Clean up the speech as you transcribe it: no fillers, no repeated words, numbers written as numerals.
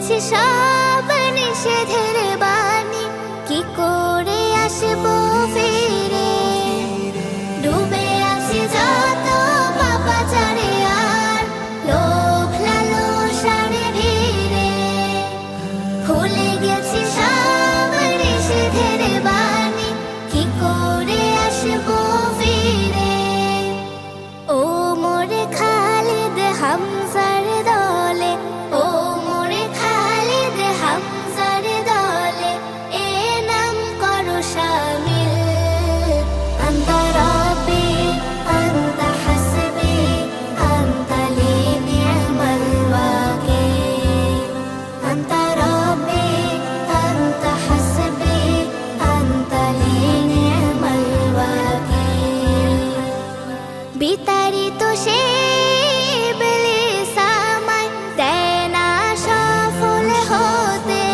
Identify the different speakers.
Speaker 1: গেছি সব নিষেধের বাণী, কি করে আসবো ফিরে? ডুবে আছি যত পাপাচারে আর লোভ লালসার ভিড়ে, ভুলে গেছি সব নিষেধের বাণী, কি করে আসবো ফিরে? ও মোরে খালিদ হামজার দলে, ও মোরে খালিদ হামজার দলে, এ নাম করো শামিল। আনতা রাব্বি আনতা হাসবি আনতা লি নি'মাল ওয়াকিল। আনতা রাব্বি আনতা হাসবি আনতা লি নি'মাল ওয়াকিল। বিতাড়িত সে ইবলিস আমায় দেয় না সফল হতে,